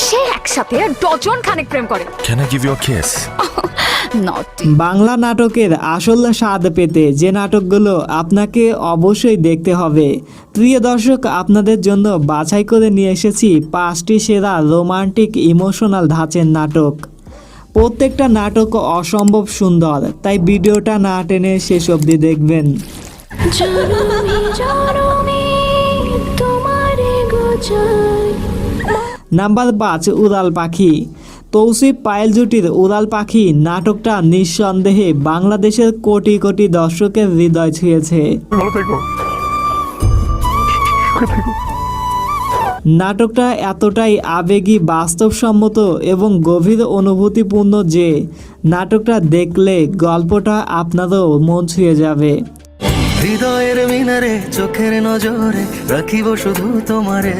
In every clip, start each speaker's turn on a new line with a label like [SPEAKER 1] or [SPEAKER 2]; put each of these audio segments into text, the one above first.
[SPEAKER 1] সে একসাথে ডজন খানেক প্রেম করে।
[SPEAKER 2] Can I give you a kiss?
[SPEAKER 1] নটি।
[SPEAKER 3] বাংলা নাটকের আসল স্বাদ পেতে যে নাটকগুলো আপনাকে অবশ্যই দেখতে হবে। প্রিয় দর্শক, আপনাদের জন্য বাছাই করে নিয়ে এসেছি 5টি সেরা রোমান্টিক ইমোশনাল ধাঁচের নাটক। প্রত্যেকটা নাটক অসম্ভব সুন্দর, তাই ভিডিওটা না টেনে শেষ অবধি দেখবেন। নাম্বার 5, উড়াল পাখি। তৌসিফ পায়েল জুটির উড়াল পাখি নাটকটা নিঃসন্দেহে বাংলাদেশের কোটি কোটি দর্শকের হৃদয় ছুঁয়েছে। নাটকটা এতটাই আবেগী, বাস্তবসম্মত এবং গভীর অনুভূতিপূর্ণ যে নাটকটা দেখলে গল্পটা আপনারও মন ছুঁয়ে যাবে।
[SPEAKER 4] হৃদয়ের মিনারে চোখের নজরে রাখিব শুধু তোমারে।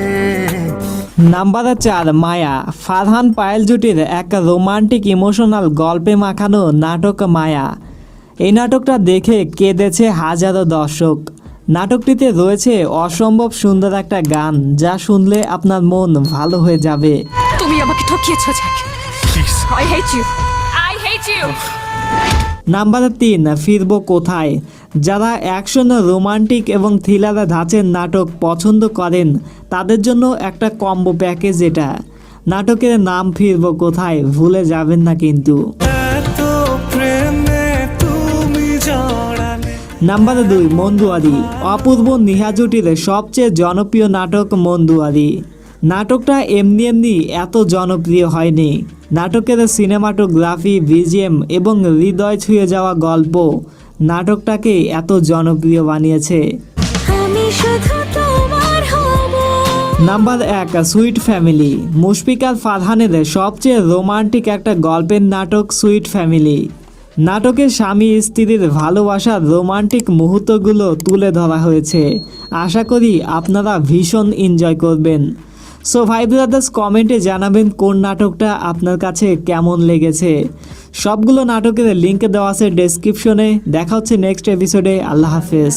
[SPEAKER 3] নাম্বার 4, মায়া। ফারহান পায়েল জুটির এক রোমান্টিক ইমোশনাল গল্পে মাখানো নাটক মায়া। এই নাটকটা দেখে কেঁদেছে হাজারো দর্শক। নাটকটিতে রয়েছে অসম্ভব সুন্দর একটা গান, যা শুনলে আপনার মন ভালো হয়ে যাবে।
[SPEAKER 1] তুমি আমাকে ঠকিয়েছো Jack.
[SPEAKER 2] Please.
[SPEAKER 1] I hate you. I hate you.
[SPEAKER 3] Number 3, ফিরবো কোথায়। যারা অ্যাকশন, রোমান্টিক এবং থ্রিলার ধাঁচের নাটক পছন্দ করেন তাদের জন্য একটা কম্বো প্যাকেজ এটা। নাটকের নাম ফিরবো কোথায়, ভুলে যাবেন না কিন্তু। নাম্বার 2, মন্দুয়ারি। অপূর্ব নিহা জুটির সবচেয়ে জনপ্রিয় নাটক মন্দুয়ারি। নাটকটা এমনি এমনি এত জনপ্রিয় হয়নি। নাটকের সিনেমাটোগ্রাফি, বিজিএম এবং হৃদয় ছুঁয়ে যাওয়া গল্প নাটকটাকে এত জনপ্রিয় বানিয়েছে। Number 1, sweet family. মুশফিকার ফারহানের সবচেয়ে রোমান্টিক একটা গল্পের নাটক সুইট ফ্যামিলি। নাটকে স্বামী স্ত্রীর ভালোবাসার রোমান্টিক মুহূর্তগুলো তুলে ধরা হয়েছে। আশা করি আপনারা ভীষণ এনজয় করবেন। সো ভাই ব্রাদার্স, কমেন্টে জানাবেন কোন নাটকটা আপনার কাছে কেমন লেগেছে। সবগুলো নাটকের লিঙ্ক দেওয়া আছে ডেসক্রিপশনে। দেখা হচ্ছে নেক্সট এপিসোডে। আল্লাহ হাফেজ।